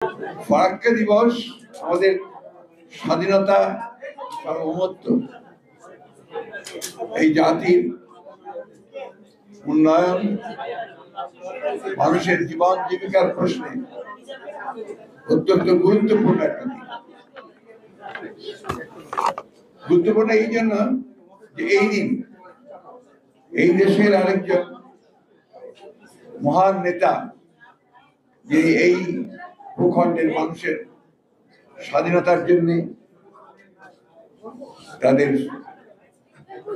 ফারাক্কা দিবস আমাদের স্বাধীনতা, সার্বভৌমত্ব, এই জাতির উন্নয়ন, মানুষের জীবন জীবিকার প্রশ্নে অত্যন্ত গুরুত্বপূর্ণ একটা দিন। গুরুত্বপূর্ণ এই জন্য যে এই দিন এই দেশের আরেকজন মহান নেতা, যে এই ভূখণ্ডের মানুষের স্বাধীনতার জন্য, তাদের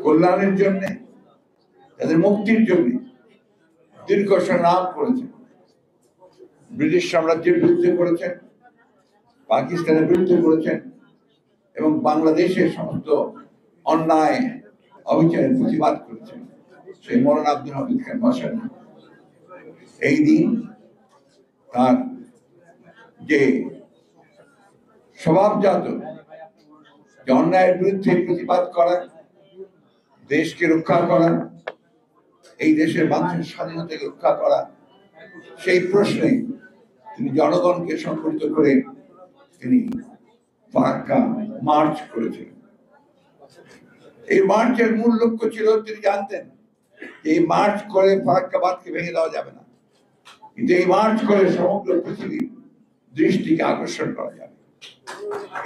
কল্যাণের জন্য, তাদের মুক্তির জন্য দীর্ঘ সংগ্রাম করেছেন। ব্রিটিশ সাম্রাজ্যের বিরুদ্ধে করেছেন, পাকিস্তানের বিরুদ্ধে করেছেন এবং বাংলাদেশের সমস্ত অন্যায় অবিচারের প্রতিবাদ করেছেন। সেই মৌলানা আব্দুল হামিদ খান ভাসানী এই দিন তার যে স্বভাবজাত যে অন্যায়ের বিরুদ্ধে প্রতিবাদ করা, দেশকে রক্ষা করা, এই দেশের মানুষের স্বাধীনতাকে রক্ষা করা, সেই প্রশ্নে তিনি জনগণকে সংগঠিত করে তিনি ফারাক্কা মার্চ করেছিলেন। এই মার্চের মূল লক্ষ্য ছিল, তিনি জানতেন যে এই মার্চ করে ফারাক্কাবাদকে ভেঙে দেওয়া যাবে না, কিন্তু এই মার্চ করে সমগ্র পৃথিবীর দৃষ্টিকে আকর্ষণ করা যাবে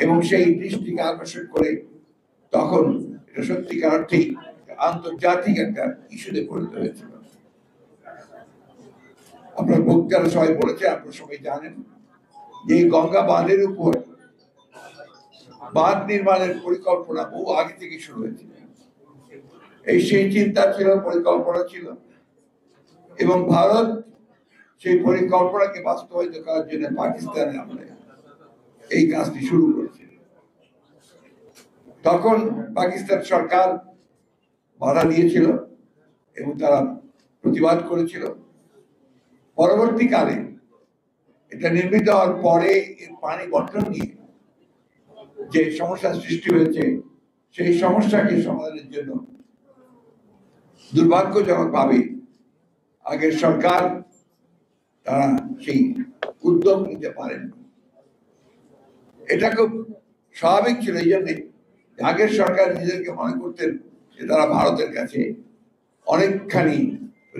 এবং সেই দৃষ্টিকে আকর্ষণ করে তখন এটা সত্যিকার অর্থেই আন্তর্জাতিক একটা ইস্যুতে পরিণত হয়েছিল। আপনার বক্তারা সবাই বলেছে, আপনারা সবাই জানেন যে গঙ্গা বাঁধের উপর বাঁধ নির্মাণের পরিকল্পনা বহু আগে থেকে শুরু হয়েছিল। এই সেই চিন্তা ছিল, পরিকল্পনা ছিল এবং ভারত সেই পরিকল্পনাকে বাস্তবায়িত করার জন্য পাকিস্তানের আমলে এই কাজটি শুরু করেছে। তখন পাকিস্তান সরকার বাধা দিয়েছিল এবং তারা প্রতিবাদ করেছিল। পরবর্তীকালে এটা নির্মিত হওয়ার পরে এর পানি বন্টন নিয়ে যে সমস্যার সৃষ্টি হয়েছে, সেই সমস্যাকে সমাধানের জন্য দুর্ভাগ্যজনকভাবে আগের সরকার তারা সেই উদ্যোগ নিতে পারেন। এটা খুব স্বাভাবিক ছিল এই জন্যে আগের সরকার নিজেদেরকে মনে করতেন যে তারা ভারতের কাছে অনেকখানি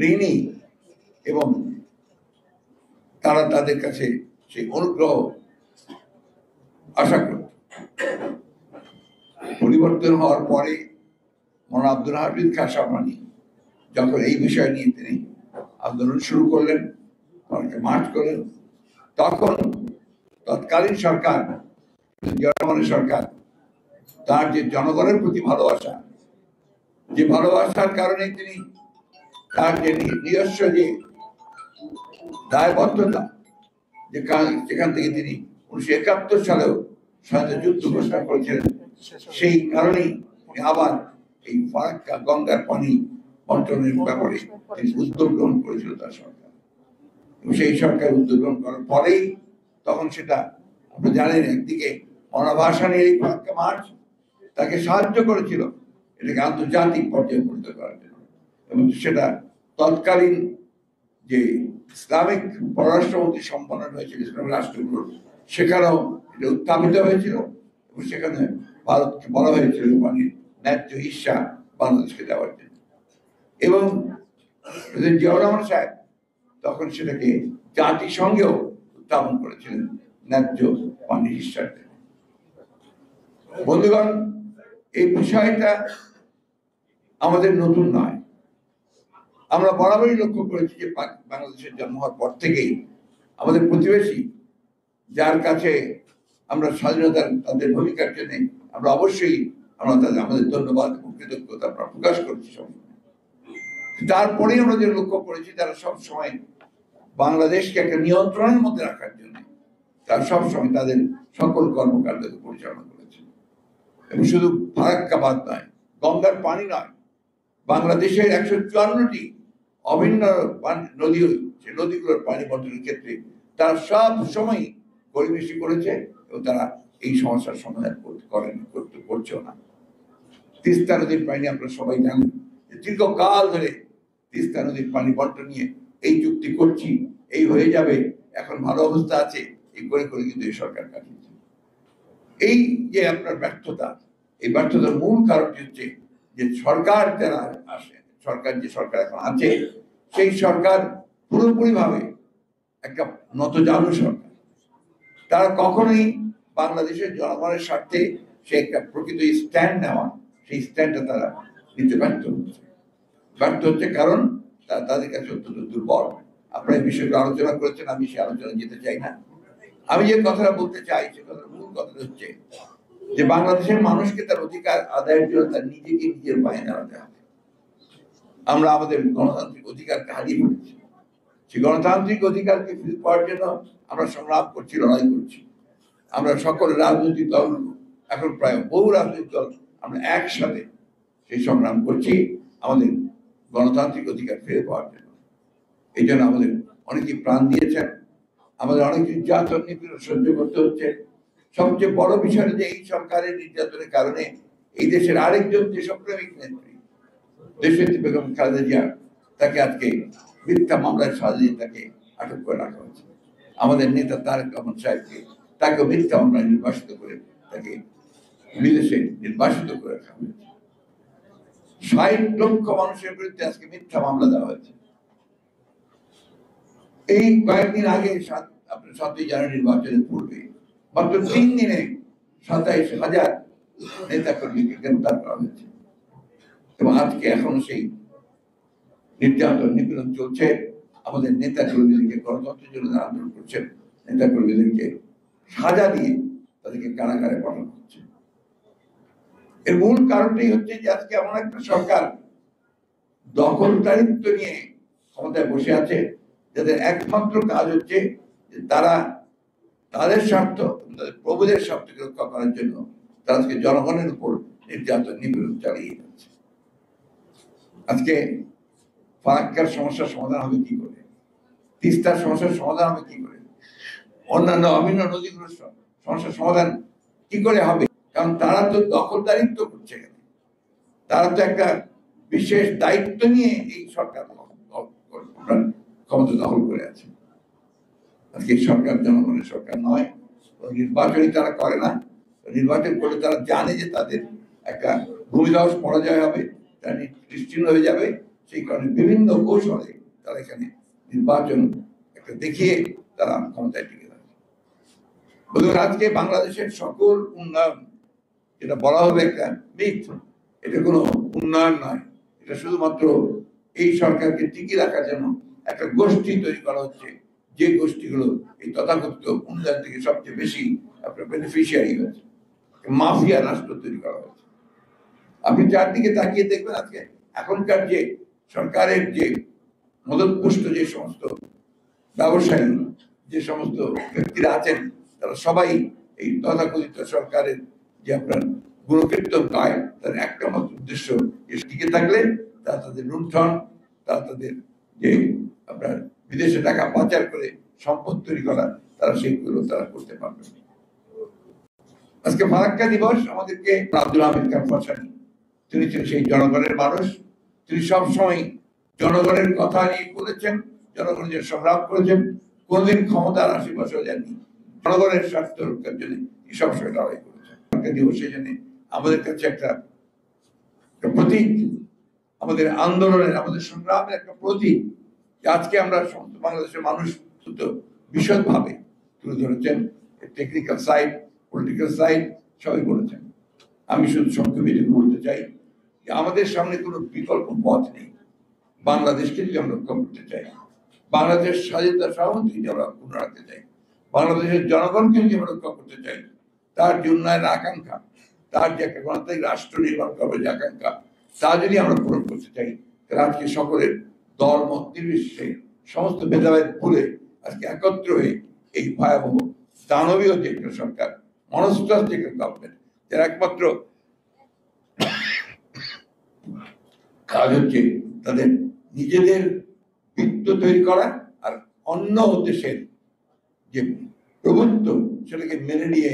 ঋণী এবং তারা তাদের কাছে সেই অনুগ্রহ আশা করত। পরিবর্তন হওয়ার পরে মৌলানা আব্দুল হামিদ খান ভাসানী যখন এই বিষয় নিয়ে তিনি আন্দোলন শুরু করলেন, মার্চ করলেন, তখন তৎকালীন সরকার, জনগণের সরকার, তার যে জনগণের প্রতি ভালোবাসা, যে ভালোবাসার কারণে তিনি তার যে নিজস্ব যে দায়বদ্ধতা, যেখান থেকে তিনি 1971 সালেও স্বাধীনতা যুদ্ধ ঘোষণা করেছিলেন, সেই কারণেই আবার এই ফারাক্কা গঙ্গার পানি বন্টনের ব্যাপারে তিনি উদ্যোগ গ্রহণ করেছিল তার সরকার। এবং সেই সরকার উদ্যোগ গ্রহণ করার পরেই তখন সেটা আপনি জানেন, একদিকে মৌলানা ভাসানীর এই ফারাক্কা মার্চ তাকে সাহায্য করেছিল এটাকে আন্তর্জাতিক পর্যায়ে পরিণত করার জন্য, এবং সেটা তৎকালীন যে ইসলামিক পররাষ্ট্রমন্ত্রী সম্মেলন হয়েছিল ইসলামিক রাষ্ট্রগুলোর, সেখানেও এটা উত্থাপিত হয়েছিল এবং সেখানে ভারতকে বলা হয়েছিল পানির ন্যায্য হিস্সা বাংলাদেশকে দেওয়ার জন্য। এবং প্রেসিডেন্ট জিয়াউর রহমান সাহেব তখন সেটাকে জাতিসংঘেও উত্থাপন করেছিলেন ন্যায্য পানির হিস্সার জন্য। বন্ধুগণ, এই বিষয়টা আমাদের নতুন নয়। আমরা বরাবরই লক্ষ্য করেছি যে বাংলাদেশের জন্ম হওয়ার পর থেকেই আমাদের প্রতিবেশী, যার কাছে আমরা স্বাধীনতার তাদের ভূমিকার জন্য আমরা অবশ্যই আমাদের ধন্যবাদ এবং কৃতজ্ঞতা আমরা প্রকাশ করছি সবসময়। তারপরেই আমরা যে লক্ষ্য করেছি, তারা সবসময় বাংলাদেশকে একটা নিয়ন্ত্রণের মধ্যে রাখার জন্য তারা সবসময় তাদের সকল কর্মকাণ্ডকে পরিচালনা করেছে। এবং শুধু ফারাক্কাবাদ নয়, গঙ্গার পানি নয়, বাংলাদেশের 154টি অভিন্ন নদী, সেই নদীগুলোর পানি বন্টনের ক্ষেত্রে তারা সব সময় পরিবেশী করেছে এবং তারা এই সমস্যার সমাধান করছেও না। তিস্তা নদীর পানি আপনারা সবাই জানেন, দীর্ঘকাল ধরে তিস্তা নদীর পানি বন্টন নিয়ে এই চুক্তি করছি, এই হয়ে যাবে, এখন ভালো অবস্থা আছে, এই করে করে কিন্তু এই সরকার কাটিয়েছে। এই যে আপনার ব্যর্থতা, এই ব্যর্থতার মূল কারণটি হচ্ছে যে সরকার যারা আসে, সরকার যে সরকার এখন আছে, সেই সরকার পুরোপুরিভাবে একটা নতজানু সরকার। তারা কখনোই বাংলাদেশের জনগণের স্বার্থে সে একটা প্রকৃত স্ট্যান্ড নেওয়া, সেই স্ট্যান্ডটা তারা নিতে ব্যর্থ হচ্ছে কারণ তাদের কাছে অত্যন্ত দুর্বল। আপনারা এই বিষয়গুলো আলোচনা করেছেন, আমি সে আলোচনা যেতে চাই না। আমি যে কথাটা বলতে চাই সে কথার মূল কথাটা হচ্ছে যে বাংলাদেশের মানুষকে তার অধিকার আদায়ের জন্য তার নিজেকে নিজের পায়ে দাঁড়াতে হবে। আমরা আমাদের গণতান্ত্রিক অধিকারকে হারিয়ে ফেলেছি। সেই গণতান্ত্রিক অধিকারকে ফিরে পাওয়ার জন্য আমরা সংগ্রাম করছি, লড়াই করছি। আমরা সকল রাজনৈতিক দল, এখন প্রায় বহু রাজনৈতিক দল, আমরা একসাথে সেই সংগ্রাম করছি আমাদের গণতান্ত্রিক অধিকার ফিরে পাওয়ার জন্য। এই জন্য আমাদের অনেকেই প্রাণ দিয়েছেন, আমাদের অনেক নির্যাতন নিপীড়ন সহ্য করতে হচ্ছে। সবচেয়ে বড় বিষয় যে এই সরকারের নির্যাতনের কারণে এই দেশের আরেকজন দেশপ্রেমিক নেত্রী দেশনেত্রী বেগম খালেদা জিয়া, তাকে আজকে মিথ্যা মামলায় সাজিয়ে তাকে আটক করে রাখা হয়েছে। আমাদের নেতা তারেক রহমান সাহেবকে তাকে মিথ্যা মামলায় নির্বাসিত করে তাকে বিদেশে নির্বাসিত করে রাখা হয়েছে। ৬০ লক্ষ মানুষের বিরুদ্ধে আজকে মিথ্যা মামলা দেওয়া হয়েছে। এই কয়েকদিন আগে আপনার ৭ই জানুয়ারি নির্বাচনের পূর্বে মাত্র ৩ দিনে ২৭,০০০ নেতা কর্মীকে গ্রেপ্তার করা হয়েছে এবং আজকে এখনো সেই নির্যাতন নিপীড়ন চলছে। আমাদের নেতা কর্মীদেরকে, গণতন্ত্রের জন্য আন্দোলন করছেন নেতা কর্মীদেরকে সাজা দিয়ে তাদেরকে কারাগারে পাঠানো হচ্ছে। এর মূল কারণটাই হচ্ছে যে আজকে এমন একটা সরকার দখলদারিত্ব নিয়ে ক্ষমতায় বসে আছে, যাদের একমাত্র কাজ হচ্ছে যে তারা তাদের স্বার্থ, তাদের প্রভুদের স্বার্থকে রক্ষা করার জন্য তারা আজকে জনগণের উপর নির্যাতন নিপীড়ন চালিয়ে যাচ্ছে। আজকে ফারাক্কার সমস্যার সমাধান হবে কি করে? তিস্তার সমস্যার সমাধান হবে কি করে? অন্যান্য অভিন্ন নদীগুলোর সমস্যার সমাধান কি করে হবে? কারণ তারা তো দখলদারিত্ব করছে, তারা তো একটা বিশেষ দায়িত্ব নিয়ে এই সরকার ক্ষমতা দখল করে আছে। আজকে এই সরকার জনগণের সরকার নয়, নির্বাচনই তারা করে না। নির্বাচন করলে তারা জানে যে তাদের একটা ভূমিধস পরাজয় হবে, তারা নিশ্চিন্ন হয়ে যাবে। সেই কারণে বিভিন্ন কৌশলে তারা এখানে নির্বাচন একটা দেখিয়ে তারা ক্ষমতায় টিকে থাকে। আজকে বাংলাদেশের সকল উন্নয়ন, যেটা বলা হবে একটা মিথ, এটা কোনো উন্নয়ন নয়। এটা শুধুমাত্র এই সরকারকে টিকিয়ে রাখার জন্য একটা গোষ্ঠী তৈরি করা হচ্ছে, যে গোষ্ঠীগুলো এই তথাকথিত উন্নয়ন থেকে সবচেয়ে বেশি আপনার বেনিফিশিয়ারি হয়েছে। মাফিয়া রাষ্ট্র তৈরি করা হয়েছে। আপনি চারদিকে তাকিয়ে দেখবেন আজকে এখনকার যে সরকারের যে মদতপুষ্ট যে সমস্ত ব্যবসায়ী, যে সমস্ত ব্যক্তিরা আছেন, তারা সবাই এই তথাকথিত সরকারের যে আপনার গুণকীর্তন গায়, তার একটা মাত্র উদ্দেশ্য টিকে থাকলে তারা তাদের লুণ্ঠন, তারা তাদের যে আপনার বিদেশে টাকা পাচার করে সম্পদ তৈরি করা, তারা সেইগুলো তারা করতে পারবে। আজকে ফারাক্কা দিবস আমাদেরকে আব্দুল হামিদ খান ফাসানি, তিনি ছিলেন সেই জনগণের মানুষ। তিনি সবসময় জনগণের কথা নিয়ে বলেছেন, জনগণের যে সংগ্রাম করেছেন, কোনদিন ক্ষমতার আশেপাশেও যাননি, জনগণের স্বার্থ রক্ষার জন্য সবসময় লড়াই করেছেন। ফারাক্কা দিবস সেই জন্য আমাদের কাছে একটা প্রতীক, আমাদের আন্দোলনের, আমাদের সংগ্রামের একটা প্রতীক। আজকে আমরা সমস্ত বাংলাদেশের মানুষ বিশদভাবে তুলে ধরেছেন, টেকনিক্যাল সাইড, পলিটিক্যাল সাইড সবাই বলেছেন। আমি শুধু সংক্ষেপে বলতে চাই যে আমাদের সামনে কোনো বিকল্প পথ নেই। বাংলাদেশকে যদি আমরা রক্ষা করতে চাই, বাংলাদেশ স্বাধীনতা সার্বভৌমত্ব যদি আমরা পূর্ণ রাখতে চাই, বাংলাদেশের জনগণকে যদি আমরা রক্ষা করতে চাই, তার যে উন্নয়নের আকাঙ্ক্ষা, তার যে একটা গণতান্ত্রিক রাষ্ট্র নির্মাণ করবার যে আকাঙ্ক্ষা, তা যদি আমরা পূরণ করতে চাই, তাহলে আজকে সকলের দল মত নির্বিশেষে সমস্ত ভেদাভেদ ভুলে আজকে একত্র হয়ে এই ভয়াবহ দানবীয় যে একটা সরকার, মনস্টাস যে একটা গভর্নমেন্ট, যার একমাত্র কাজ হচ্ছে তাদের নিজেদের বৃত্ত তৈরি করা আর অন্য দেশের যে প্রভুত্ব সেটাকে মেনে নিয়ে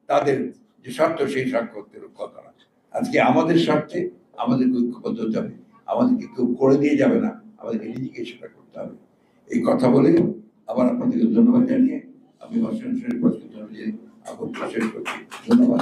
তাদের যে স্বার্থ, সেই স্বার্থকে রক্ষা করা। আজকে আমাদের স্বার্থে আমাদেরকে ঐক্যবদ্ধ হতে হবে, আমাদেরকে কেউ করে দিয়ে যাবে না, আমাদেরকে নিজেকে সেটা করতে হবে। এই কথা বলে আবার আপনাদেরকে ধন্যবাদ জানিয়ে আমি হোসেন শরীফ বক্তব্য দিয়ে বক্তব্য শেষ করছি। ধন্যবাদ।